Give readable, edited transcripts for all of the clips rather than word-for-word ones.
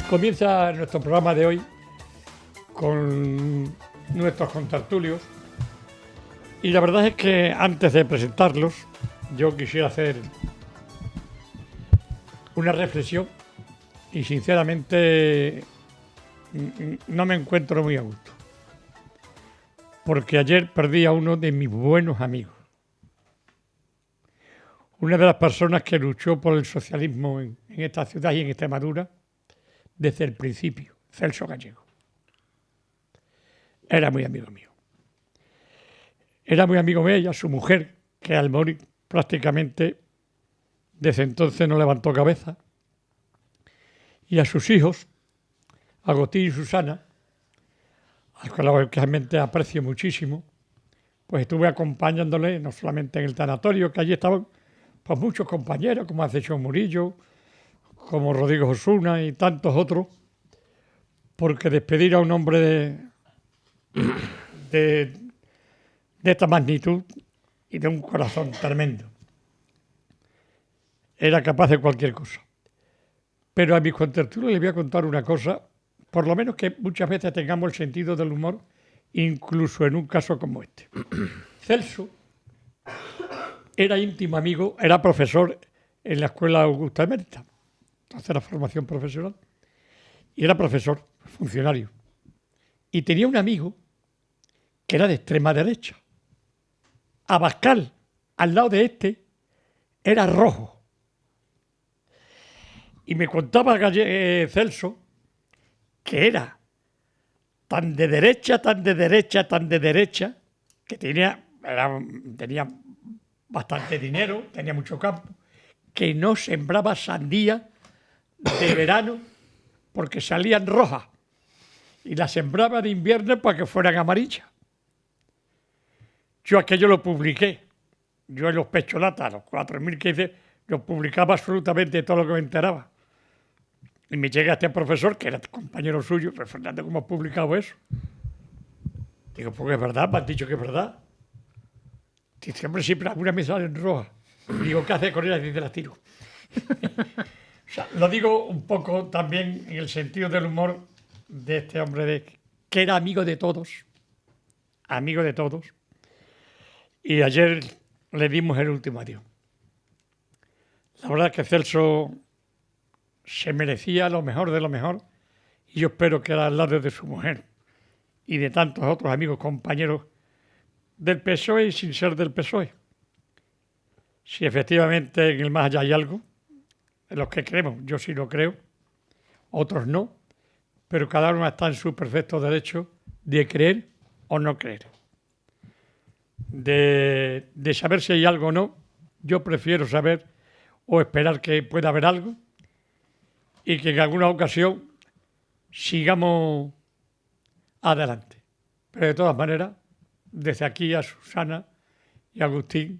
Comienza nuestro programa de hoy con nuestros contertulios y la verdad es que antes de presentarlos yo quisiera hacer una reflexión y sinceramente no me encuentro muy a gusto porque ayer perdí a uno de mis buenos amigos, una de las personas que luchó por el socialismo en esta ciudad y en Extremadura desde el principio, Celso Gallego. Era muy amigo mío. Era muy amigo de ella, su mujer, que al morir prácticamente desde entonces no levantó cabeza. Y a sus hijos, Agustín y Susana, a los que realmente aprecio muchísimo, pues estuve acompañándole no solamente en el tanatorio, que allí estaban pues muchos compañeros, como Ascensión Murillo, como Rodrigo Osuna y tantos otros, porque despedir a un hombre de esta magnitud y de un corazón tremendo era capaz de cualquier cosa. Pero a mis contertulios les voy a contar una cosa, por lo menos que muchas veces tengamos el sentido del humor, incluso en un caso como este. Celso era íntimo amigo, era profesor en la Escuela Augusta Emérita, entonces era formación profesional, y era profesor, funcionario. Y tenía un amigo que era de extrema derecha. Abascal, al lado de este, era rojo. Y me contaba Celso que era tan de derecha, tan de derecha, tan de derecha, que tenía bastante dinero, tenía mucho campo, que no sembraba sandía de verano porque salían rojas y las sembraba de invierno para que fueran amarillas. Yo aquello lo publiqué, yo en los pecholatas, los 4.000 que hice, lo publicaba absolutamente todo lo que me enteraba. Y me llega este profesor, que era compañero suyo, pero Fernando, ¿cómo has publicado eso? Digo, porque es verdad, me han dicho que es verdad. Dice, hombre, siempre alguna me salen rojas. Digo, ¿qué hace con ellas? Dice, las tiro. O sea, lo digo un poco también en el sentido del humor de este hombre, que era amigo de todos. Amigo de todos. Y ayer le dimos el último adiós. La verdad es que Celso se merecía lo mejor de lo mejor y yo espero que al lado de su mujer y de tantos otros amigos, compañeros del PSOE y sin ser del PSOE. Si efectivamente en el más allá hay algo, en los que creemos, yo sí lo creo, otros no, pero cada uno está en su perfecto derecho de creer o no creer. De saber si hay algo o no, yo prefiero saber o esperar que pueda haber algo y que en alguna ocasión sigamos adelante. Pero de todas maneras, desde aquí a Susana y a Agustín,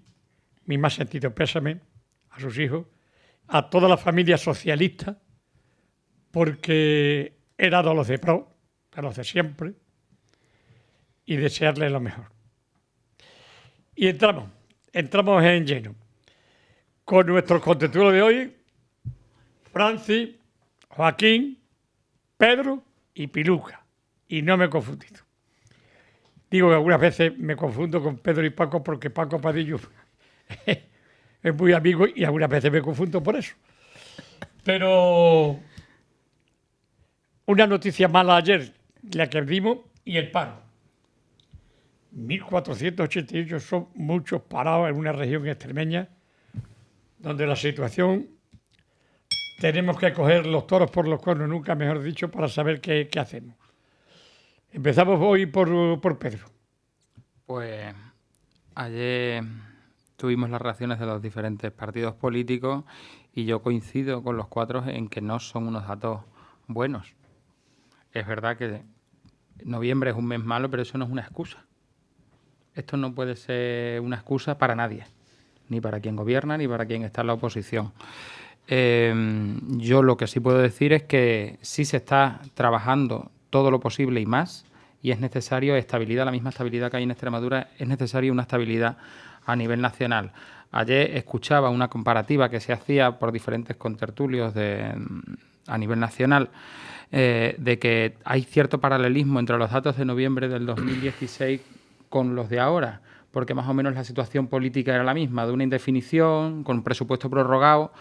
mi más sentido pésame, a sus hijos, a toda la familia socialista, porque era de los de pro, de los de siempre, y desearles lo mejor. Y entramos en lleno con nuestros contertulios de hoy, Francis, Joaquín, Pedro y Piluca. Y no me he confundido. Digo que algunas veces me confundo con Pedro y Paco porque Paco Padillo es muy amigo y algunas veces me confundo por eso. Pero una noticia mala ayer, la que vimos, y el paro. 1.488 son muchos parados en una región extremeña donde la situación tenemos que coger los toros por los cuernos, nunca mejor dicho, para saber qué hacemos. Empezamos hoy por Pedro. Pues ayer tuvimos las reacciones de los diferentes partidos políticos y yo coincido con los cuatro en que no son unos datos buenos. Es verdad que noviembre es un mes malo, pero eso no es una excusa. Esto no puede ser una excusa para nadie, ni para quien gobierna, ni para quien está en la oposición. Yo lo que sí puedo decir es que sí se está trabajando todo lo posible y más, y es necesario estabilidad, la misma estabilidad que hay en Extremadura, es necesaria una estabilidad a nivel nacional. Ayer escuchaba una comparativa que se hacía por diferentes contertulios a nivel nacional, de que hay cierto paralelismo entre los datos de noviembre del 2016 con los de ahora, porque más o menos la situación política era la misma, de una indefinición, con presupuesto prorrogado,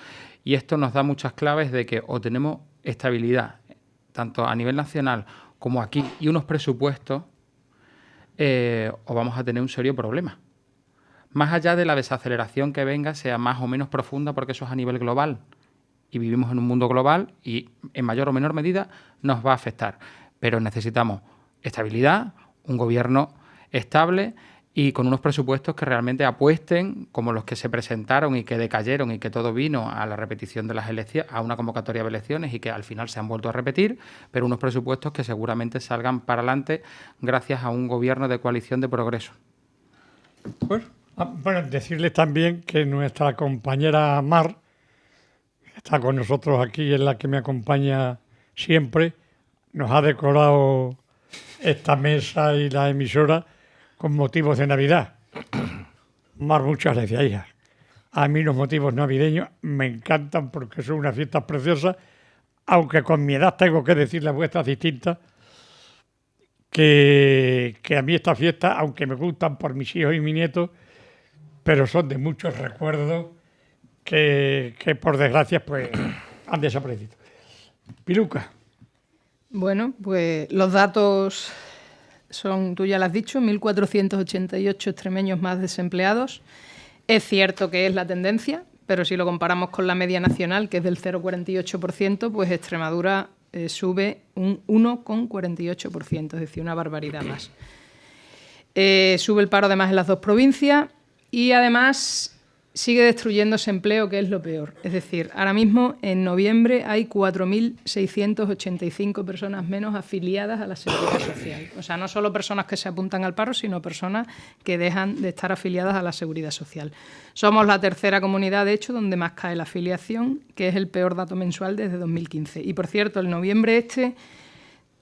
y esto nos da muchas claves de que o tenemos estabilidad, tanto a nivel nacional como aquí, y unos presupuestos, o vamos a tener un serio problema. Más allá de la desaceleración que venga, sea más o menos profunda, porque eso es a nivel global, y vivimos en un mundo global y en mayor o menor medida nos va a afectar. Pero necesitamos estabilidad, un gobierno estable y con unos presupuestos que realmente apuesten, como los que se presentaron y que decayeron y que todo vino a la repetición de las elecciones, a una convocatoria de elecciones y que al final se han vuelto a repetir, pero unos presupuestos que seguramente salgan para adelante gracias a un gobierno de coalición de progreso. Bueno, decirles también que nuestra compañera Mar, que está con nosotros aquí, es la que me acompaña siempre, nos ha decorado esta mesa y la emisora con motivos de Navidad. Mar, muchas gracias, hija. A mí los motivos navideños me encantan porque son unas fiestas preciosas, aunque con mi edad tengo que decir las vuestras distintas, que a mí estas fiestas, aunque me gustan por mis hijos y mis nietos, pero son de muchos recuerdos que por desgracia pues han desaparecido. Piluca. Bueno, pues los datos son, tú ya lo has dicho, 1.488 extremeños más desempleados. Es cierto que es la tendencia, pero si lo comparamos con la media nacional, que es del 0,48%, pues Extremadura sube un 1,48%, es decir, una barbaridad más. Sube el paro además en las dos provincias y además sigue destruyéndose empleo, que es lo peor. Es decir, ahora mismo en noviembre hay 4.685 personas menos afiliadas a la Seguridad Social. O sea, no solo personas que se apuntan al paro, sino personas que dejan de estar afiliadas a la Seguridad Social. Somos la tercera comunidad, de hecho, donde más cae la afiliación, que es el peor dato mensual desde 2015. Y, por cierto, el noviembre este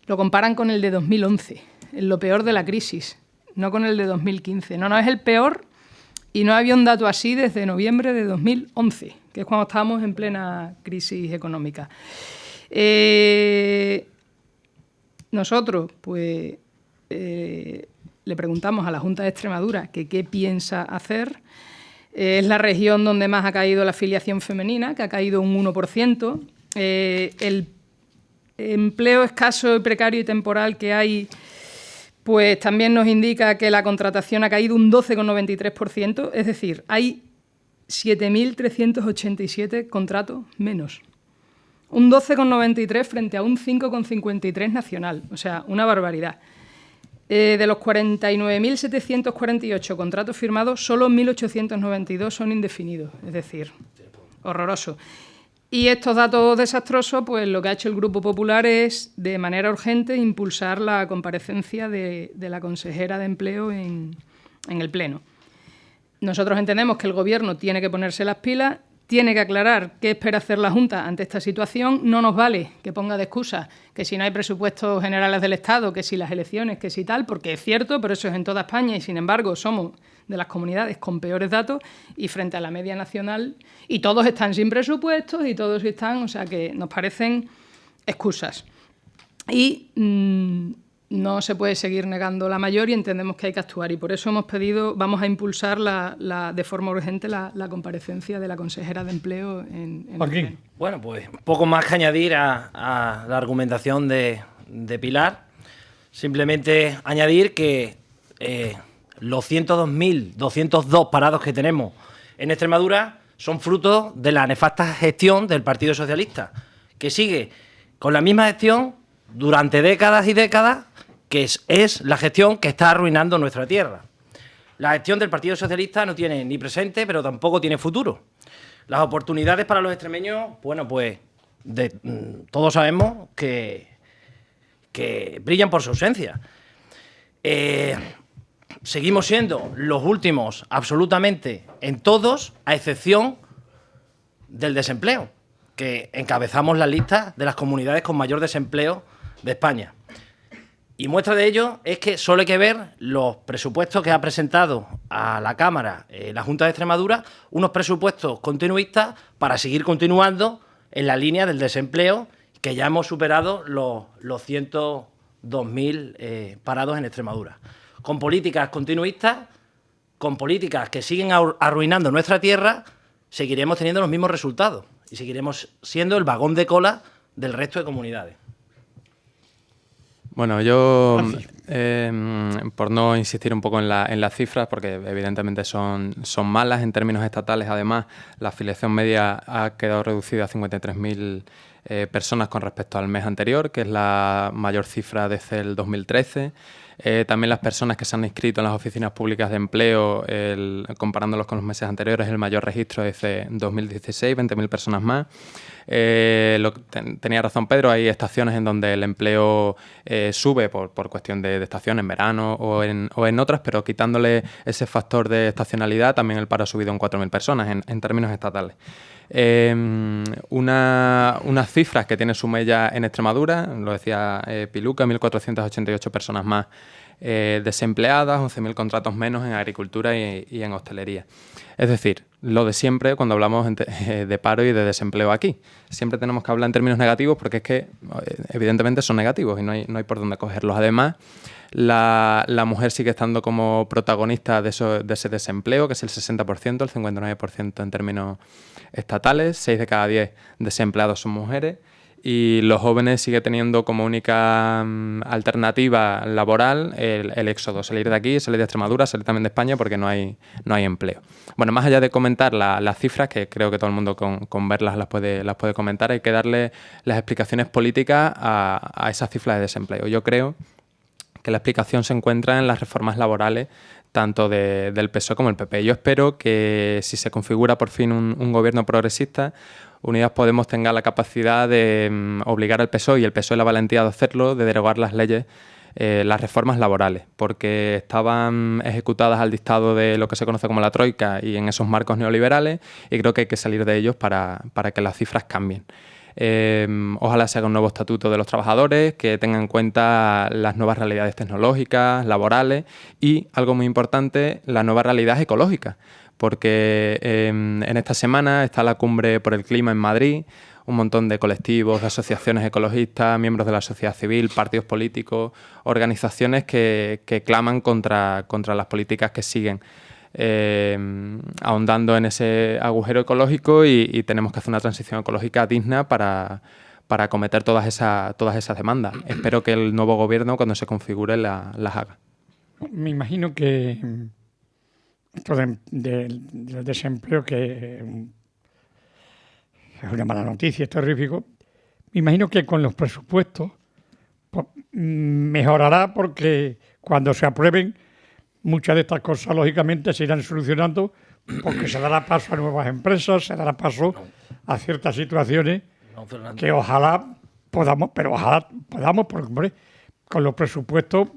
lo comparan con el de 2011, en lo peor de la crisis, no con el de 2015. No es el peor. Y no había un dato así desde noviembre de 2011, que es cuando estábamos en plena crisis económica. Nosotros, pues, le preguntamos a la Junta de Extremadura que qué piensa hacer. Es la región donde más ha caído la afiliación femenina, que ha caído un 1%. El empleo escaso, precario y temporal que hay, pues también nos indica que la contratación ha caído un 12,93%, es decir, hay 7.387 contratos menos. Un 12,93 frente a un 5,53 nacional, o sea, una barbaridad. De los 49.748 contratos firmados, solo 1.892 son indefinidos, es decir, horroroso. Y estos datos desastrosos, pues lo que ha hecho el Grupo Popular es, de manera urgente, impulsar la comparecencia de la consejera de Empleo en el Pleno. Nosotros entendemos que el Gobierno tiene que ponerse las pilas, tiene que aclarar qué espera hacer la Junta ante esta situación. No nos vale que ponga de excusa que si no hay presupuestos generales del Estado, que si las elecciones, que si tal, porque es cierto, pero eso es en toda España y, sin embargo, somos de las comunidades con peores datos y frente a la media nacional, y todos están sin presupuestos y todos están, o sea que nos parecen excusas. Y no se puede seguir negando la mayor y entendemos que hay que actuar, y por eso hemos pedido, vamos a impulsar de forma urgente la comparecencia de la consejera de Empleo en el Pleno. Bueno, pues poco más que añadir a la argumentación de Pilar. Simplemente añadir que los 102.202 parados que tenemos en Extremadura son fruto de la nefasta gestión del Partido Socialista, que sigue con la misma gestión durante décadas y décadas, que es la gestión que está arruinando nuestra tierra. La gestión del Partido Socialista no tiene ni presente, pero tampoco tiene futuro. Las oportunidades para los extremeños, bueno, pues todos sabemos que brillan por su ausencia. seguimos siendo los últimos absolutamente en todos, a excepción del desempleo, que encabezamos la lista de las comunidades con mayor desempleo de España. Y muestra de ello es que solo hay que ver los presupuestos que ha presentado a la Cámara la Junta de Extremadura, unos presupuestos continuistas para seguir continuando en la línea del desempleo, que ya hemos superado los 102.000 parados en Extremadura. Con políticas continuistas, con políticas que siguen arruinando nuestra tierra, seguiremos teniendo los mismos resultados y seguiremos siendo el vagón de cola del resto de comunidades. Bueno, yo, por no insistir un poco en las cifras, porque evidentemente son malas en términos estatales, además, la afiliación media ha quedado reducida a 53.000 personas con respecto al mes anterior, que es la mayor cifra desde el 2013. También las personas que se han inscrito en las oficinas públicas de empleo, comparándolos con los meses anteriores, el mayor registro desde 2016, 20.000 personas más. Tenía razón Pedro, hay estaciones en donde el empleo sube por cuestión de estación, en verano o en otras, pero quitándole ese factor de estacionalidad, también el paro ha subido en 4.000 personas en términos estatales. Unas cifras que tiene Sumella en Extremadura, lo decía Piluca, 1.488 personas más desempleadas, 11.000 contratos menos en agricultura y en hostelería. Es decir, lo de siempre cuando hablamos de paro y de desempleo aquí. Siempre tenemos que hablar en términos negativos porque es que evidentemente son negativos y no hay por dónde cogerlos. Además, la mujer sigue estando como protagonista de ese desempleo, que es el 60%, el 59% en términos estatales. 6 de cada 10 desempleados son mujeres. Y los jóvenes siguen teniendo como única alternativa laboral el éxodo, salir de aquí, salir de Extremadura, salir también de España porque no hay empleo. Bueno, más allá de comentar las cifras, que creo que todo el mundo con verlas las puede comentar, hay que darle las explicaciones políticas a esas cifras de desempleo. Yo creo que la explicación se encuentra en las reformas laborales tanto del PSOE como el PP. Yo espero que si se configura por fin un gobierno progresista, Unidas Podemos tenga la capacidad de obligar al PSOE y el PSOE la valentía de hacerlo, de derogar las leyes, las reformas laborales, porque estaban ejecutadas al dictado de lo que se conoce como la troika y en esos marcos neoliberales, y creo que hay que salir de ellos para que las cifras cambien. Ojalá se haga un nuevo estatuto de los trabajadores que tenga en cuenta las nuevas realidades tecnológicas, laborales y, algo muy importante, la nueva realidad ecológica, porque en esta semana está la Cumbre por el Clima en Madrid, un montón de colectivos, de asociaciones ecologistas, miembros de la sociedad civil, partidos políticos, organizaciones que claman contra las políticas que siguen ahondando en ese agujero ecológico y tenemos que hacer una transición ecológica digna para acometer todas esas demandas. Espero que el nuevo gobierno, cuando se configure, las haga. Me imagino que esto del desempleo, que es una mala noticia, es terrífico, me imagino que con los presupuestos pues, mejorará, porque cuando se aprueben muchas de estas cosas, lógicamente, se irán solucionando porque se dará paso a nuevas empresas, se dará paso a ciertas situaciones que ojalá podamos, porque hombre, con los presupuestos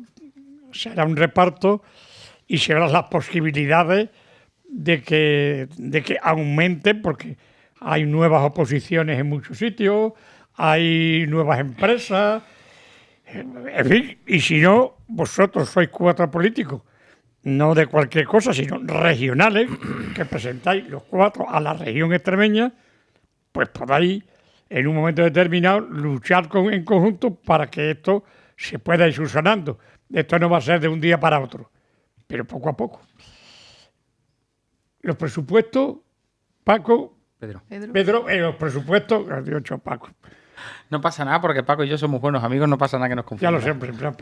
será un reparto y se verán las posibilidades de que aumente, porque hay nuevas oposiciones en muchos sitios, hay nuevas empresas, en fin, y si no, vosotros sois 4 políticos, no de cualquier cosa, sino regionales, que presentáis los 4 a la región extremeña, pues podáis en un momento determinado luchar en conjunto para que esto se pueda ir subsanando. Esto no va a ser de un día para otro, pero poco a poco. Los presupuestos, Paco... Pedro, los presupuestos... Dicho Paco. No pasa nada porque Paco y yo somos buenos amigos, no pasa nada que nos confundamos. Ya lo sé, pero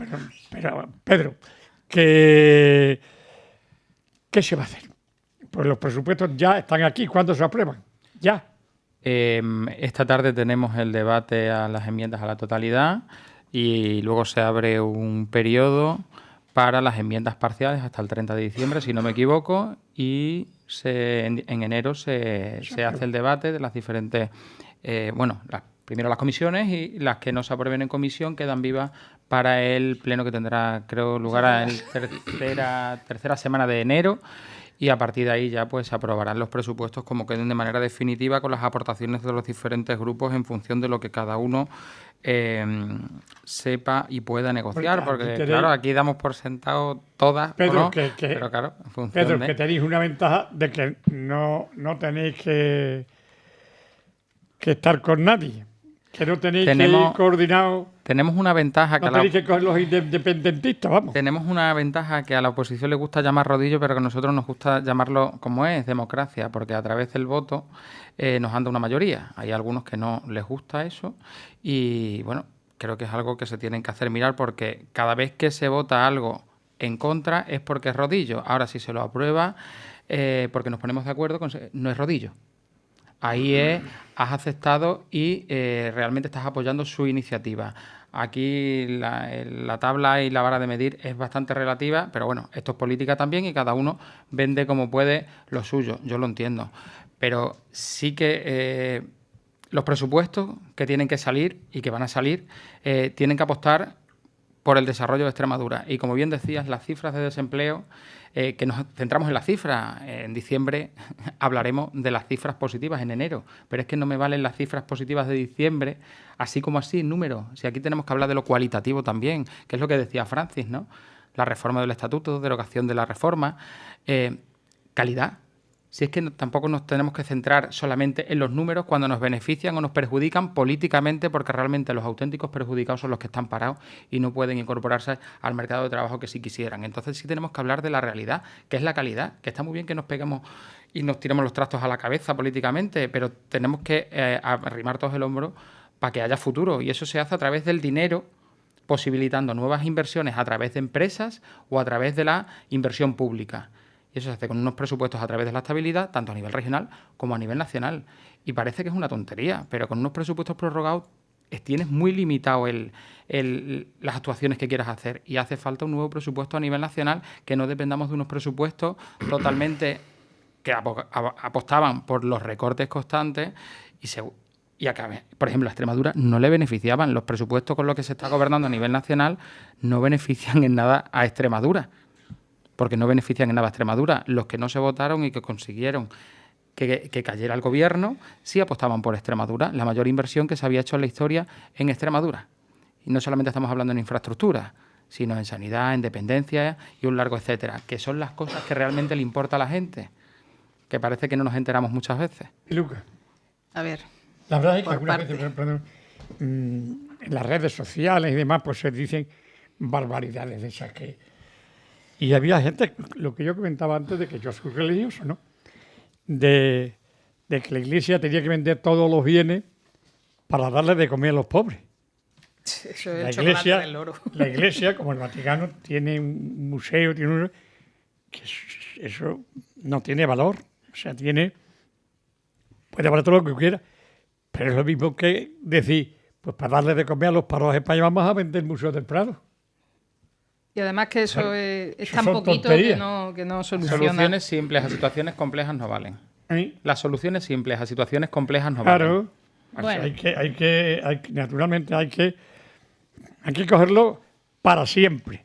Pedro, ¿qué se va a hacer? Pues los presupuestos ya están aquí. ¿Cuándo se aprueban? Ya. Esta tarde tenemos el debate a las enmiendas a la totalidad y luego se abre un periodo para las enmiendas parciales hasta el 30 de diciembre, si no me equivoco, y en enero se hace el debate de las diferentes, las primero las comisiones y las que no se aprueben en comisión quedan vivas para el pleno que tendrá, creo, lugar en tercera semana de enero. Y a partir de ahí ya pues se aprobarán los presupuestos como queden de manera definitiva con las aportaciones de los diferentes grupos en función de lo que cada uno sepa y pueda negociar. Porque claro, aquí damos por sentado todas, Pedro, ¿no? Pero claro, en función Pedro, de... que tenéis una ventaja de que no tenéis que estar con nadie, que no tenéis que ir coordinados. Tenemos una ventaja No tenéis que coger los independentistas, vamos. Tenemos una ventaja que a la oposición le gusta llamar rodillo, pero que a nosotros nos gusta llamarlo como es, democracia, porque a través del voto nos anda una mayoría. Hay algunos que no les gusta eso y, bueno, creo que es algo que se tienen que hacer mirar porque cada vez que se vota algo en contra es porque es rodillo. Ahora, si se lo aprueba, porque nos ponemos de acuerdo, no es rodillo. Ahí has aceptado y realmente estás apoyando su iniciativa. Aquí la tabla y la vara de medir es bastante relativa, pero bueno, esto es política también y cada uno vende como puede lo suyo, yo lo entiendo. Pero sí que los presupuestos que tienen que salir y que van a salir tienen que apostar por el desarrollo de Extremadura. Y como bien decías, las cifras de desempleo, que nos centramos en las cifras, en diciembre hablaremos de las cifras positivas en enero, pero es que no me valen las cifras positivas de diciembre, así como así, números. Si aquí tenemos que hablar de lo cualitativo también, que es lo que decía Francis, ¿no? La reforma del estatuto, derogación de la reforma, calidad. Si es que tampoco nos tenemos que centrar solamente en los números cuando nos benefician o nos perjudican políticamente, porque realmente los auténticos perjudicados son los que están parados y no pueden incorporarse al mercado de trabajo que sí quisieran. Entonces sí tenemos que hablar de la realidad, que es la calidad, que está muy bien que nos peguemos y nos tiremos los trastos a la cabeza políticamente, pero tenemos que arrimar todos el hombro para que haya futuro y eso se hace a través del dinero, posibilitando nuevas inversiones a través de empresas o a través de la inversión pública. Y eso se hace con unos presupuestos a través de la estabilidad, tanto a nivel regional como a nivel nacional. Y parece que es una tontería, pero con unos presupuestos prorrogados tienes muy limitado las actuaciones que quieras hacer. Y hace falta un nuevo presupuesto a nivel nacional, que no dependamos de unos presupuestos totalmente que apostaban por los recortes constantes y acabe. Por ejemplo, a Extremadura no le beneficiaban. Los presupuestos con los que se está gobernando a nivel nacional no benefician en nada a Extremadura. Porque no benefician en nada a Extremadura. Los que no se votaron y que consiguieron que cayera el gobierno, sí apostaban por Extremadura, la mayor inversión que se había hecho en la historia en Extremadura. Y no solamente estamos hablando en infraestructura, sino en sanidad, en dependencia y un largo etcétera, que son las cosas que realmente le importa a la gente, que parece que no nos enteramos muchas veces. Y Lucas. A ver. La verdad es que algunas veces, perdón, en las redes sociales y demás, pues se dicen barbaridades de esas que... Y había gente, lo que yo comentaba antes, de que yo soy religioso, ¿no? De que la Iglesia tenía que vender todos los bienes para darle de comer a los pobres. Eso es el chocolate del oro. La Iglesia, como el Vaticano, tiene un museo, que eso no tiene valor. O sea, puede valer todo lo que quiera, pero es lo mismo que decir, pues para darle de comer a los paros españoles vamos a vender el Museo del Prado. Y además que eso es tan poquito que no soluciona. Soluciones simples a situaciones complejas no valen. Las soluciones simples a situaciones complejas no valen. Bueno. Naturalmente hay que cogerlo para siempre.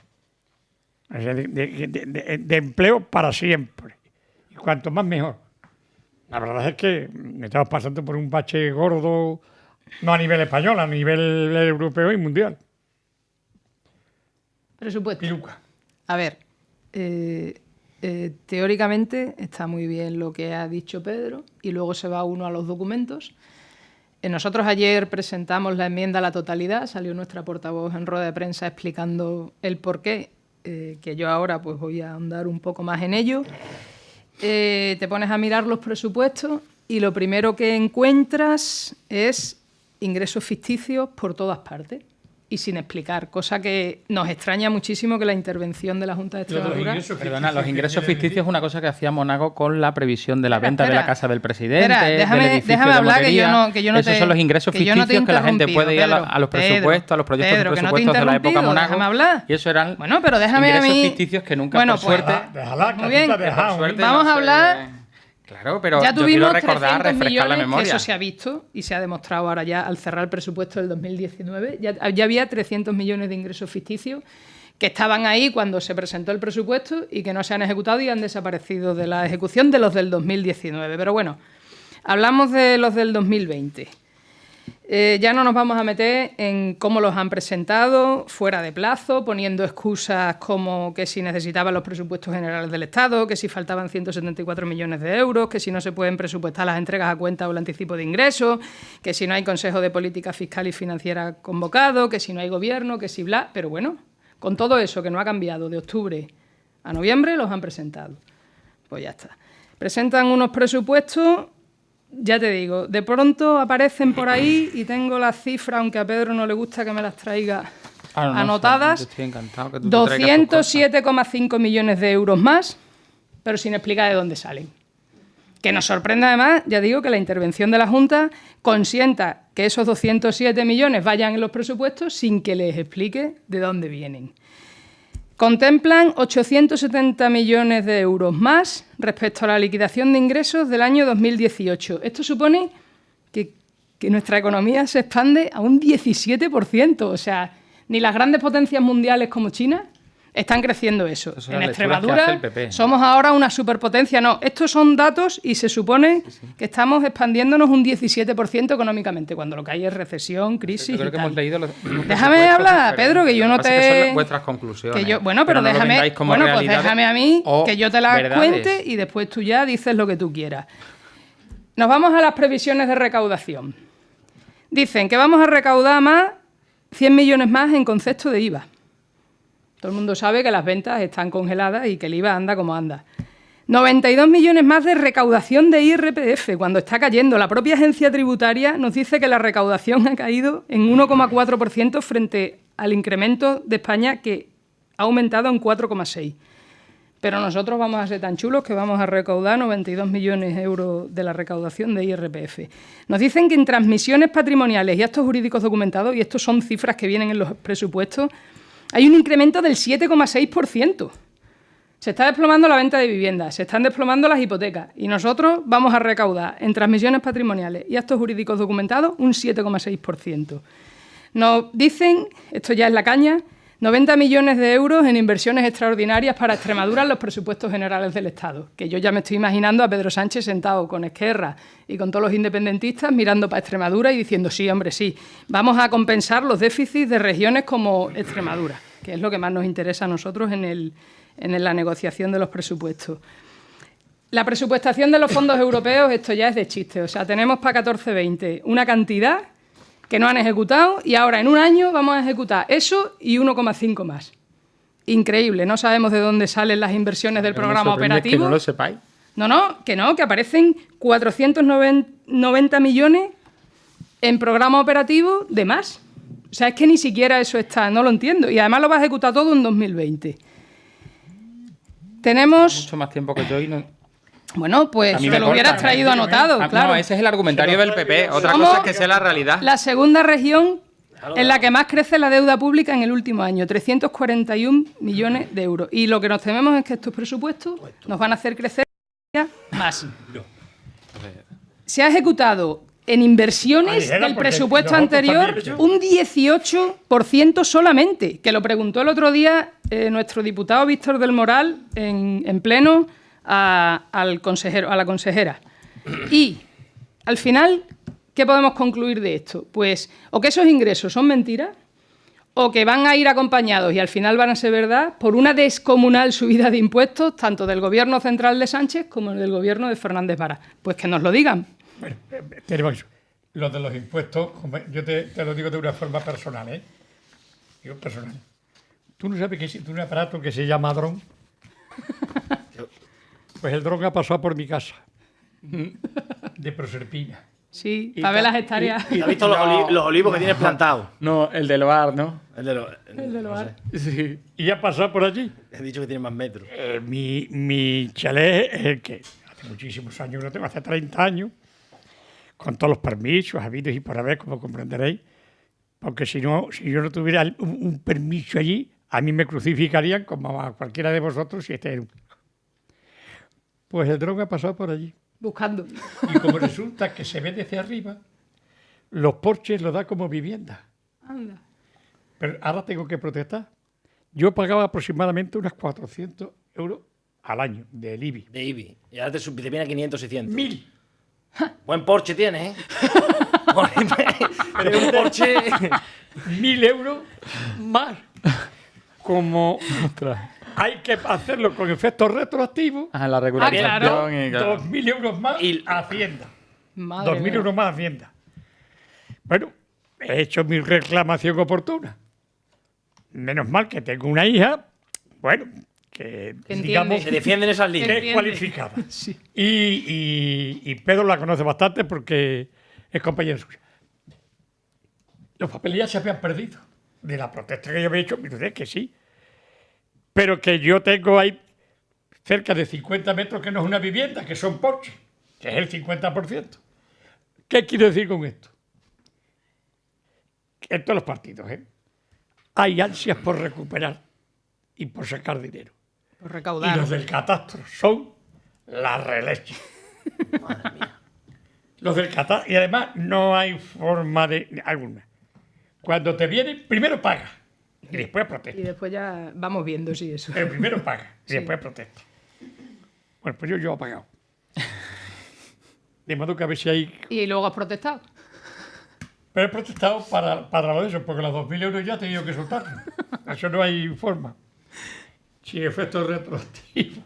O sea, de empleo para siempre. Y cuanto más mejor. La verdad es que estamos pasando por un bache gordo, no a nivel español, a nivel europeo y mundial. Presupuesto. A ver, teóricamente está muy bien lo que ha dicho Pedro y luego se va uno a los documentos. Nosotros ayer presentamos la enmienda a la totalidad, salió nuestra portavoz en rueda de prensa explicando el porqué, que yo ahora pues voy a ahondar un poco más en ello. Te pones a mirar los presupuestos y lo primero que encuentras es ingresos ficticios por todas partes. Y sin explicar, cosa que nos extraña muchísimo que la intervención de la Junta de Extremadura... Los ingresos ficticios es una cosa que hacía Monago con la previsión de la venta de la casa del presidente, déjame hablar, que yo no Esos son los ingresos ficticios que la gente puede ir a los presupuestos, a los proyectos de presupuestos de la época Monago. Déjame hablar. Y eso eran pero déjame ingresos a mí... ficticios que nunca, por suerte... Déjala, muy bien, por suerte vamos a hablar... Claro, pero ya yo quiero tuvimos recordar, 300 refrescar la millones, que memoria. eso se ha visto y se ha demostrado ahora ya al cerrar el presupuesto del 2019. Ya había 300 millones de ingresos ficticios que estaban ahí cuando se presentó el presupuesto y que no se han ejecutado y han desaparecido de la ejecución de los del 2019. Pero bueno, hablamos de los del 2020. Ya no nos vamos a meter en cómo los han presentado, fuera de plazo, poniendo excusas como que si necesitaban los presupuestos generales del Estado, que si faltaban 174 millones de euros, que si no se pueden presupuestar las entregas a cuenta o el anticipo de ingresos, que si no hay Consejo de Política Fiscal y Financiera convocado, que si no hay gobierno, que si bla... Pero bueno, con todo eso que no ha cambiado de octubre a noviembre, los han presentado. Pues ya está. Presentan unos presupuestos... Ya te digo, de pronto aparecen por ahí y tengo las cifras, aunque a Pedro no le gusta que me las traiga anotadas. Yo estoy encantado que tú te traigas tus cosas. 207,5 millones de euros más, pero sin explicar de dónde salen. Que nos sorprende además, ya digo, que la intervención de la Junta consienta que esos 207 millones vayan en los presupuestos sin que les explique de dónde vienen. Contemplan 870 millones de euros más respecto a la liquidación de ingresos del año 2018. Esto supone que nuestra economía se expande a un 17%. O sea, ni las grandes potencias mundiales como China están creciendo eso. Esas son En las lecturas que Extremadura hace el PP. somos ahora una superpotencia. No, estos son datos y se supone que estamos expandiéndonos un 17% económicamente, cuando lo que hay es recesión, crisis Yo creo y que tal. hemos leído los Déjame hablar, Pedro, que yo no Lo que pasa es que te... son vuestras conclusiones. Que yo, bueno, pero no lo déjame, vendáis como bueno, pues realidades déjame a mí o que yo te las verdades. cuente y después tú ya dices lo que tú quieras. Nos vamos a las previsiones de recaudación. Dicen que vamos a recaudar 100 millones más en concepto de IVA. Todo el mundo sabe que las ventas están congeladas y que el IVA anda como anda. 92 millones más de recaudación de IRPF, cuando está cayendo. La propia agencia tributaria nos dice que la recaudación ha caído en 1,4% frente al incremento de España, que ha aumentado en 4,6%. Pero nosotros vamos a ser tan chulos que vamos a recaudar 92 millones de euros de la recaudación de IRPF. Nos dicen que en transmisiones patrimoniales y actos jurídicos documentados, y estos son cifras que vienen en los presupuestos, hay un incremento del 7,6%. Se está desplomando la venta de viviendas, se están desplomando las hipotecas y nosotros vamos a recaudar en transmisiones patrimoniales y actos jurídicos documentados un 7,6%. Nos dicen, esto ya es la caña, 90 millones de euros en inversiones extraordinarias para Extremadura en los presupuestos generales del Estado, que yo ya me estoy imaginando a Pedro Sánchez sentado con Esquerra y con todos los independentistas mirando para Extremadura y diciendo sí, hombre, sí, vamos a compensar los déficits de regiones como Extremadura, que es lo que más nos interesa a nosotros en la negociación de los presupuestos. La presupuestación de los fondos europeos, esto ya es de chiste, o sea, tenemos para 14-20 una cantidad que no han ejecutado y ahora en un año vamos a ejecutar eso y 1,5 más. Increíble, no sabemos de dónde salen las inversiones del programa operativo. Que no lo sepáis. No, que aparecen 490 millones en programa operativo de más. O sea, es que ni siquiera eso está, no lo entiendo. Y además lo va a ejecutar todo en 2020. Tenemos... Mucho más tiempo que yo y no... Bueno, pues A mí te me lo corta, hubieras traído anotado, claro. No, ese es el argumentario del PP. Otra Somos cosa es que sea la realidad. la segunda región en la que más crece la deuda pública en el último año, 341 millones de euros. Y lo que nos tememos es que estos presupuestos nos van a hacer crecer más. Se ha ejecutado en inversiones Aligera, del porque presupuesto nosotros anterior también. un 18% solamente, que lo preguntó el otro día nuestro diputado Víctor del Moral en pleno al consejero, a la consejera. Y al final, ¿qué podemos concluir de esto? Pues o que esos ingresos son mentiras o que van a ir acompañados y al final van a ser verdad por una descomunal subida de impuestos tanto del gobierno central de Sánchez como del gobierno de Fernández Vara. Pues que nos lo digan. Bueno, tenemos lo de los impuestos, como yo te lo digo de una forma personal, ¿eh? Digo personal. ¿Tú no sabes que existe un aparato que se llama dron? Pues el dron ha pasado por mi casa, de Proserpina. Sí, para ver las hectáreas. ¿Has visto los olivos que tienes plantados? No, el del bar, ¿no? El de los... lo haré. Sí. Y ha pasado por allí. He dicho que tiene más metros. Mi chalet es el que hace muchísimos años que lo tengo, hace 30 años, con todos los permisos habidos y por haber, como comprenderéis, porque si yo no tuviera un permiso allí, a mí me crucificarían como a cualquiera de vosotros si este era un... Pues el dron ha pasado por allí. Buscando. Y como resulta que se ve desde arriba, los porches los da como vivienda. Anda. Pero ahora tengo que protestar. Yo pagaba aproximadamente unos 400 euros al año del IBI. De IBI. Y ahora te viene a 500, 600. 1000. Buen Porsche tienes, ¿eh? Pero un Porsche... 1000 euros más. Como hay que hacerlo con efectos retroactivos, La regularización claro. y claro. 2.000 euros más Y- a Hacienda. Madre 2.000 mía. euros más a Hacienda. Bueno, he hecho mi reclamación oportuna. Menos mal que tengo una hija, bueno, que Que digamos Se defienden esas que líneas. es entiende. cualificada. Y Pedro la conoce bastante porque es compañero suya. Los papeles ya se habían perdido. De la protesta que yo había hecho, mire usted que sí. Pero que yo tengo ahí cerca de 50 metros que no es una vivienda, que son porches, que es el 50%. ¿Qué quiero decir con esto? Que en todos los partidos, hay ansias por recuperar y por sacar dinero. Por Y recaudar. los del catastro son la releche. Los del catastro. Y además no hay forma de alguna. Cuando te vienen, primero paga y después Y protesta. después ya vamos viendo si eso. Pero primero paga y Sí. después protesta. Bueno, pues yo he pagado. De modo que a ver si hay. Y luego has protestado. Pero he protestado para lo de eso, porque los 2.000 euros ya he tenido que soltarlos. Eso no hay forma. Sin efecto retroactivo.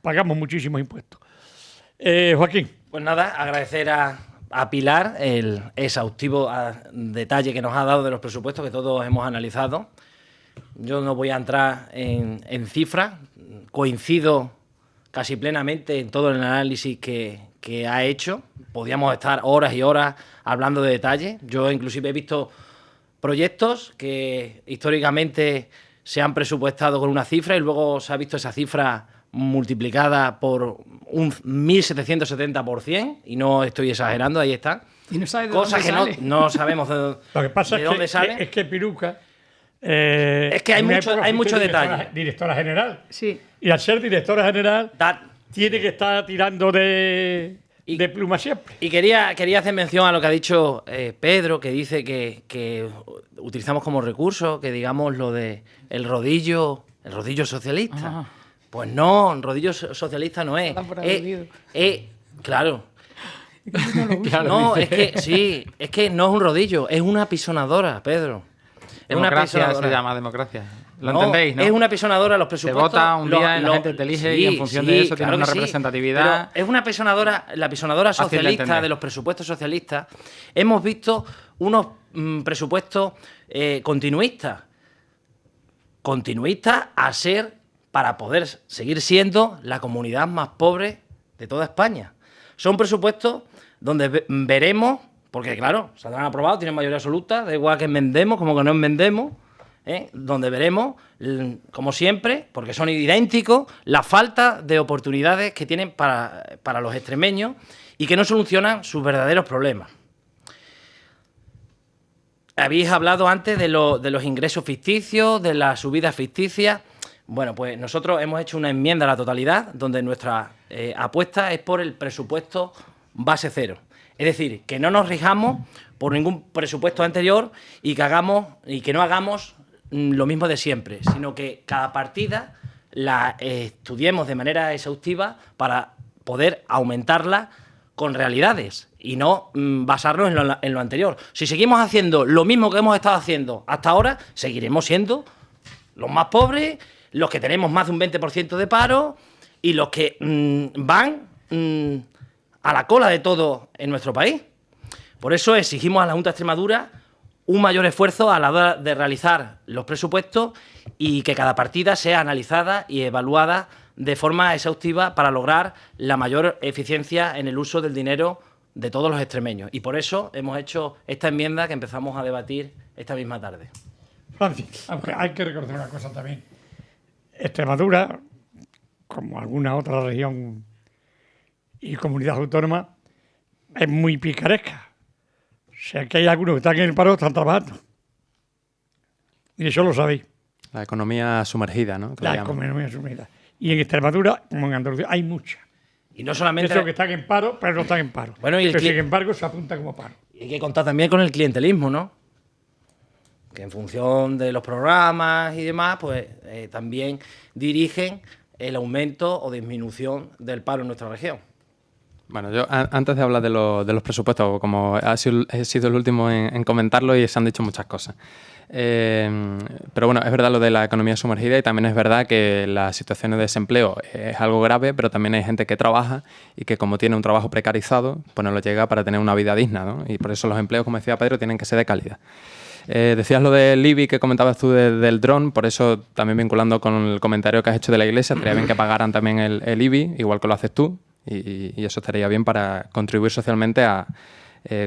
Pagamos muchísimos impuestos. Joaquín. Pues nada, agradecer a Pilar el exhaustivo detalle que nos ha dado de los presupuestos que todos hemos analizado. Yo no voy a entrar en cifras, coincido casi plenamente en todo el análisis que ha hecho. Podíamos estar horas y horas hablando de detalles. Yo inclusive he visto proyectos que históricamente se han presupuestado con una cifra y luego se ha visto esa cifra multiplicada por un 1.770%, y no estoy exagerando, ahí está. Y no sabes de Cosas que dónde sale. no sabemos de Lo que pasa de es dónde que, sale. es que Piruca. Es que hay en una mucho- época hay fuiste mucho directora- detalle. Directora general. Sí. Y al ser directora general, Da- tiene que estar tirando de pluma siempre. Y quería hacer mención a lo que ha dicho Pedro, que dice que utilizamos como recurso, que digamos lo de el rodillo socialista. Ah. Pues no, el rodillo socialista no es. Da por aludido. Claro. Claro, No, dice. es que sí, es que no es un rodillo, es una pisonadora, Pedro. Es una Democracia pisonadora. se llama democracia. ¿Lo No, entendéis, no? Es una pisonadora, los Se presupuestos. vota un día y la gente te elige y en función de eso tienes una que sí. representatividad. Pero es una pisonadora, la pisonadora Fácil de socialista entender. de los presupuestos socialistas. Hemos visto unos presupuestos continuistas. Continuistas a ser para poder seguir siendo la comunidad más pobre de toda España. Son presupuestos donde veremos, porque claro, se han aprobado, tienen mayoría absoluta, da igual que enmendemos como que no enmendemos, donde veremos, como siempre, porque son idénticos, la falta de oportunidades que tienen para los extremeños y que no solucionan sus verdaderos problemas. Habéis hablado antes de los ingresos ficticios, de las subidas ficticias. Bueno, pues nosotros hemos hecho una enmienda a la totalidad donde nuestra apuesta es por el presupuesto base cero. Es decir, que no nos rijamos por ningún presupuesto anterior y que no hagamos lo mismo de siempre, sino que cada partida la estudiemos de manera exhaustiva para poder aumentarla con realidades y no basarnos en lo anterior. Si seguimos haciendo lo mismo que hemos estado haciendo hasta ahora, seguiremos siendo los más pobres, los que tenemos más de un 20% de paro y los que van a la cola de todo en nuestro país. Por eso exigimos a la Junta de Extremadura un mayor esfuerzo a la hora de realizar los presupuestos y que cada partida sea analizada y evaluada de forma exhaustiva para lograr la mayor eficiencia en el uso del dinero de todos los extremeños. Y por eso hemos hecho esta enmienda que empezamos a debatir esta misma tarde. Francis, aunque hay que reconocer una cosa también. Extremadura, como alguna otra región y comunidad autónoma, es muy picaresca. O sea que hay algunos que están en el paro, están trabajando. Y eso lo sabéis. La economía sumergida, ¿no? Que La le llaman. economía sumida. Y en Extremadura, como en Andalucía, hay muchas. Y no solamente... Eso que están en paro, pero no están en paro. Bueno, y el pero cli- sin embargo se apunta como paro. Y hay que contar también con el clientelismo, ¿no? Que en función de los programas y demás, pues también dirigen el aumento o disminución del paro en nuestra región. Bueno, yo antes de hablar de los presupuestos, como he sido el último en comentarlo y se han dicho muchas cosas. Pero bueno, es verdad lo de la economía sumergida y también es verdad que la situación de desempleo es algo grave, pero también hay gente que trabaja y que como tiene un trabajo precarizado, pues no lo llega para tener una vida digna, ¿no? Y por eso los empleos, como decía Pedro, tienen que ser de calidad. Decías lo del IBI que comentabas tú del dron, por eso también vinculando con el comentario que has hecho de la Iglesia, estaría bien que pagaran también el IBI, igual que lo haces tú, y eso estaría bien para contribuir socialmente a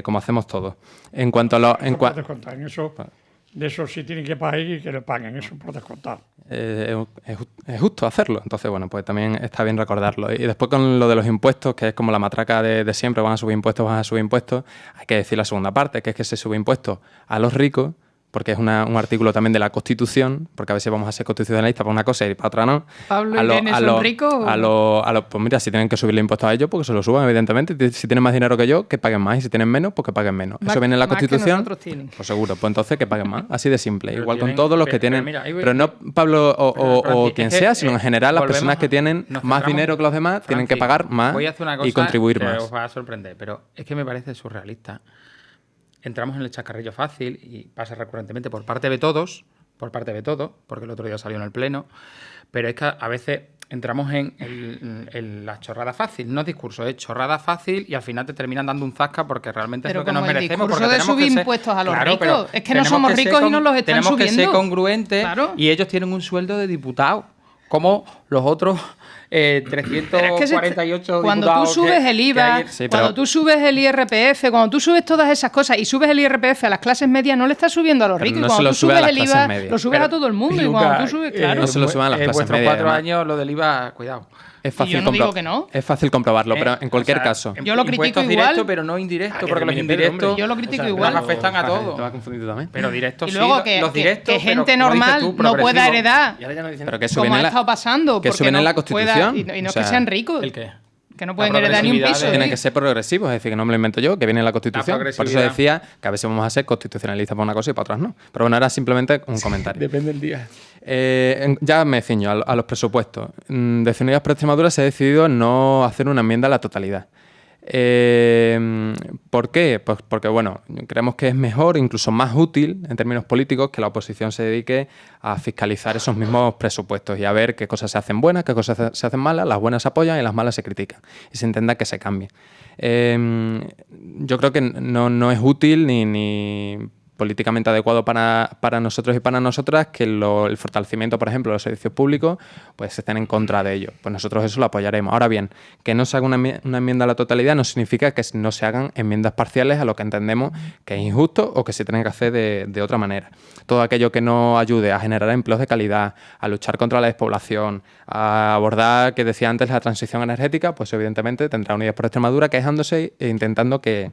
como hacemos todos. En cuanto a lo... Eso por descontar, en eso, de eso sí tienen que pagar y que lo paguen, eso por descontar. es justo hacerlo. Entonces, bueno, pues también está bien recordarlo. Y después con lo de los impuestos, que es como la matraca de siempre, van a subir impuestos, hay que decir la segunda parte, que es que se sube impuestos a los ricos, porque es un artículo también de la Constitución, porque a veces vamos a ser constitucionalistas para una cosa y para otra no. Pablo y Irene son ricos. Pues mira, si tienen que subirle impuestos a ellos, porque se lo suban, evidentemente. Si tienen más dinero que yo, que paguen más. Y si tienen menos, pues que paguen menos. Eso viene en la Constitución. Pues seguro, pues entonces que paguen más. Así de simple. Pero igual tienen, con todos los que tienen. Mira, pero no Pablo o quien sea, sino en general las personas que tienen nos más centramos- dinero que los demás tienen que Francis, pagar más voy a hacer una cosa y contribuir que más. os va a sorprender, pero es que me parece surrealista. Entramos en el chacarrillo fácil y pasa recurrentemente por parte de todos, porque el otro día salió en el Pleno, pero es que a veces entramos en la chorrada fácil, no es discurso, es chorrada fácil y al final te terminan dando un zasca porque realmente Pero es lo que nos como el merecemos. discurso Porque de tenemos subir que ser- impuestos a los Claro, ricos, pero es que no tenemos somos ser ricos y nos los están tenemos que ser subiendo. congruentes Claro. y ellos tienen un sueldo de diputado, como los otros 348 cuando tú diputados subes que el IVA, hay- Sí, cuando pero- tú subes el IRPF, cuando tú subes todas esas cosas y subes el IRPF a las clases medias, no le estás subiendo a los Pero ricos. no Y se cuando lo tú sube a subes las el clases IVA, medias. lo subes Pero, a todo el mundo. Y Luca, cuando tú subes, claro. no se lo suban a las en clases vuestros medias, 4 además. años lo del IVA, cuidado. Es fácil yo no digo que no. Es fácil comprobarlo, pero en cualquier O sea, caso. Yo lo critico impuestos igual. directos, pero no indirectos, que porque los termine Pedro, indirectos hombre. Yo lo critico nos igual. afectan a Te todos. va confundido también. Pero directos Y sí, luego los que directos, gente pero, como normal dices tú, no pueda progresivos. heredar, Y ahora ya no dicen Pero que eso como viene ha en la, estado pasando. que eso porque viene en la pueda- Constitución. y no O es sea, que sean ricos. ¿El qué? Que no pueden heredar ni un progresividad piso. de- Tienen ¿eh? que ser progresivos, es decir, que no me lo invento yo, que viene en la Constitución. Por eso progresividad. decía que a veces vamos a ser constitucionalistas para una cosa y para otras no. Pero bueno, era simplemente un comentario. Depende del día. Ya me ciño a los presupuestos. Desde Unidas por Extremadura se ha decidido no hacer una enmienda a la totalidad. ¿Por qué? Pues porque, bueno, creemos que es mejor, incluso más útil en términos políticos, que la oposición se dedique a fiscalizar esos mismos presupuestos y a ver qué cosas se hacen buenas, qué cosas se hacen malas, las buenas se apoyan y las malas se critican. Y se intenta que se cambie. Yo creo que no es útil ni políticamente adecuado para nosotros y para nosotras que el fortalecimiento, por ejemplo, de los servicios públicos, pues estén en contra de ello. Pues nosotros eso lo apoyaremos. Ahora bien, que no se haga una enmienda a la totalidad no significa que no se hagan enmiendas parciales a lo que entendemos que es injusto o que se tiene que hacer de otra manera. Todo aquello que nos ayude a generar empleos de calidad, a luchar contra la despoblación, a abordar, que decía antes, la transición energética, pues evidentemente tendrá Unidas por Extremadura quejándose e intentando que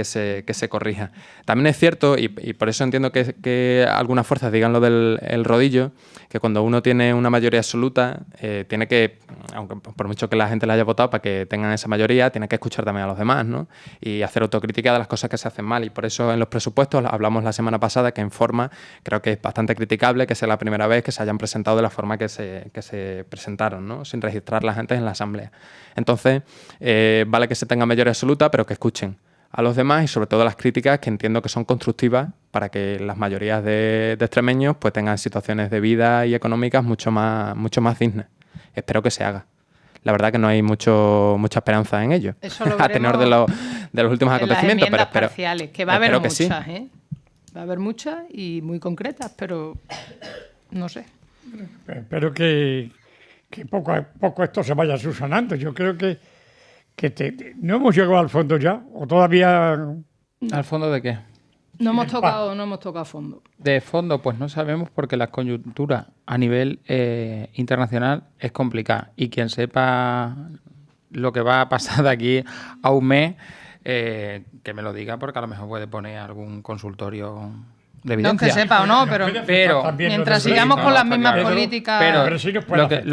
se corrija. También es cierto, y por eso entiendo que algunas fuerzas digan lo del rodillo, que cuando uno tiene una mayoría absoluta, tiene que, aunque por mucho que la gente le haya votado para que tengan esa mayoría, tiene que escuchar también a los demás, ¿no? Y hacer autocrítica de las cosas que se hacen mal. Y por eso en los presupuestos, hablamos la semana pasada, que en forma creo que es bastante criticable que sea la primera vez que se hayan presentado de la forma que se presentaron, ¿no? Sin registrarlas antes en la Asamblea. Entonces, vale que se tenga mayoría absoluta, pero que escuchen a los demás y sobre todo las críticas que entiendo que son constructivas para que las mayorías de extremeños pues tengan situaciones de vida y económicas mucho más dignas. Espero que se haga. La verdad que no hay mucha esperanza en ello, Eso lo a tenor de los últimos en las acontecimientos, pero enmiendas espero, parciales, que va a haber espero que sí. muchas, ¿eh? Va a haber muchas y muy concretas, pero no sé. Espero que poco a poco esto se vaya subsanando. Yo creo que no hemos llegado al fondo ya, o todavía. ¿Al fondo de qué? No hemos tocado a fondo. De fondo, pues no sabemos porque la coyuntura a nivel internacional es complicada. Y quien sepa lo que va a pasar de aquí a un mes, que me lo diga porque a lo mejor puede poner algún consultorio de No es que evidencia. sepa o no, pero mientras sigamos con las mismas políticas... Pero sí nos puede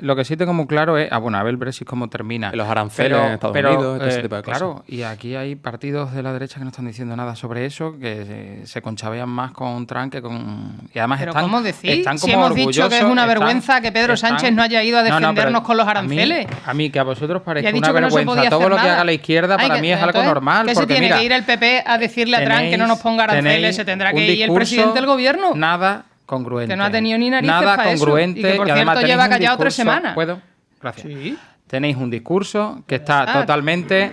lo que sí tengo muy claro es, bueno, a ver el Brexit cómo termina. Los aranceles en Estados Unidos, todo ese tipo de cosas. Claro, y aquí hay partidos de la derecha que no están diciendo nada sobre eso, que se conchavean más con Trump que con... Y además Pero están, ¿cómo decir? están Si como hemos dicho que es una vergüenza que Pedro Sánchez no haya ido a defendernos con los aranceles. A mí que a vosotros Y parezca ha dicho una que no se vergüenza podía todo hacer lo que nada. haga la izquierda, Ay, para mí es algo entonces, normal. ¿qué se porque tiene mira, que ir el PP a decirle a Trump que no nos ponga aranceles? tenéis ¿Se tendrá un que ir el discurso presidente del gobierno? Nada congruente. Que no ha tenido ni narices nada para eso. congruente. Y que, por además cierto, tenéis lleva un callado 3 discurso- semanas. ¿Puedo? Gracias. Sí. Tenéis un discurso que está Ah. totalmente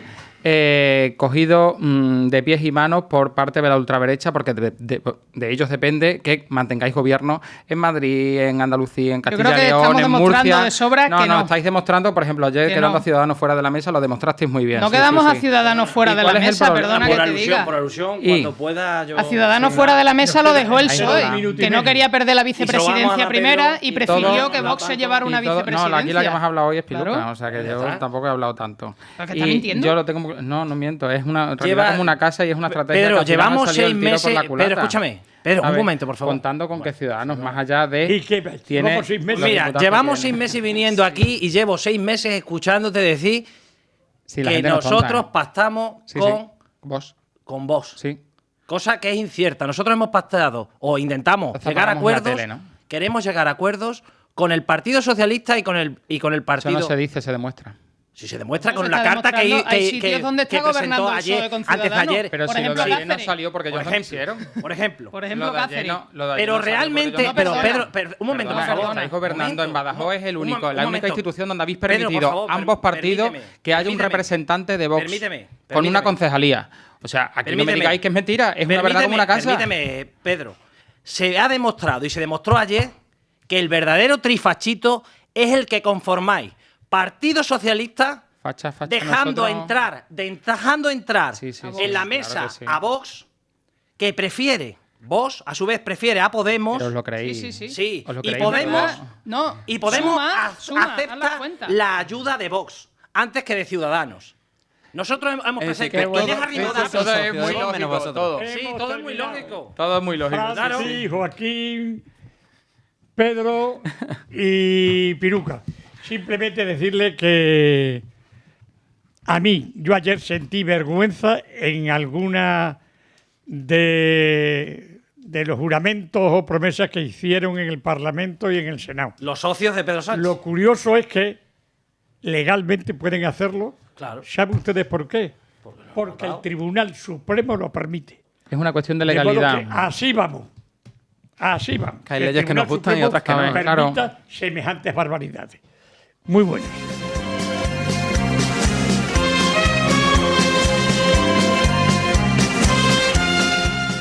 cogido de pies y manos por parte de la ultraderecha, porque de ellos depende que mantengáis gobierno en Madrid, en Andalucía, en creo Castilla que y León, estamos en demostrando Murcia. de sobra que no. estáis demostrando, por ejemplo, ayer Que quedando no. a Ciudadanos fuera de la mesa, lo demostrasteis muy bien. No Sí, quedamos sí, a sí. Ciudadanos fuera ¿Y de cuál la es el mesa, problema? perdona Por que te alusión, diga. por alusión, Y- cuando pueda yo... A Ciudadanos fuera de la mesa lo dejó él Ahí PSOE, está. Minuto y que no medio. quería perder la se lo vamos a vicepresidencia dar, primera Pedro, y y prefirió todo- que Vox se tanto- llevara una Y todo- vicepresidencia. No, aquí la que más ha hablado hoy es Piluca, Claro. o sea que Ya yo está. tampoco he hablado tanto. ¿Pero que está mintiendo? Yo lo tengo no miento, es una en realidad Lleva- como una casa y es una estrategia Pedro, que al final llevamos ha salido 6 el tiro por meses... la culata. Pedro, escúchame. Pedro, A un ver, momento, por favor. Contando con que Ciudadanos, más allá de... ¿Y qué? tiene Llevamos 6 meses. los Mira, diputados llevamos que 6 tiene. meses viniendo aquí y llevo 6 meses escuchándote decir Sí, la que gente no es tonta, nosotros ¿eh? pactamos Sí, con, sí. Vos, con Vox. sí. Cosa que es incierta. Nosotros hemos pactado o intentamos Entonces llegar a apagamos la acuerdos. tele, ¿no? Queremos llegar a acuerdos con el Partido Socialista y con el Eso partido. no se dice, se demuestra. Si se demuestra No, con se la está carta que, demostrando. Hay que, sitios que- donde que está presentó gobernando el PSOE ayer, con antes de Ciudadanos. ayer. Pero Por si ejemplo, lo de ayer no Cáceres. salió porque Por ellos no ejemplo, quisieron. por ejemplo. Por ejemplo, Lo de ayer Cáceres. no- lo de ayer Pero no salió porque realmente, ellos no pero quisieron. Pedro, un momento, Perdona, por favor. estáis gobernando en Badajoz, es el Un único, momento, la un única momento. institución donde habéis Pedro, por permitido favor, ambos partidos permíteme, que haya un permíteme. representante de Vox Permíteme, con permíteme. una concejalía. O sea, aquí no me digáis que es mentira, es una verdad como una casa. Permíteme, Pedro. Se ha demostrado y se demostró ayer que el verdadero trifachito es el que conformáis Partido Socialista Facha, dejando nosotros- entrar Sí, sí, sí, en la claro mesa que sí. a Vox, que prefiere, Vox a su vez prefiere a Podemos. Pero os lo creéis. Sí, sí, sí. Sí, ¿Os lo y creéis, Podemos, verdad? No, y Podemos suma, haz la acepta cuenta. la ayuda de Vox antes que de Ciudadanos. Nosotros hemos Es decir, presentado. que y deja todo- Rinodar, todo Todo es socios muy de Vox menos lógico, vosotros. todo. Sí, Hemos todo es muy terminado. lógico. Todo es muy lógico. Francis, Joaquín, Pedro y Piruca. Simplemente decirle que a mí, yo ayer sentí vergüenza en alguna de los juramentos o promesas que hicieron en el Parlamento y en el Senado. Los socios de Pedro Sánchez. Lo curioso es que legalmente pueden hacerlo. Claro. ¿Saben ustedes por qué? Porque el Tribunal Supremo lo permite. Es una cuestión de De modo legalidad. que así vamos. Así vamos. Que hay el leyes que nos Tribunal gustan y Supremo otras que no. permita Claro. semejantes barbaridades. Muy buenas.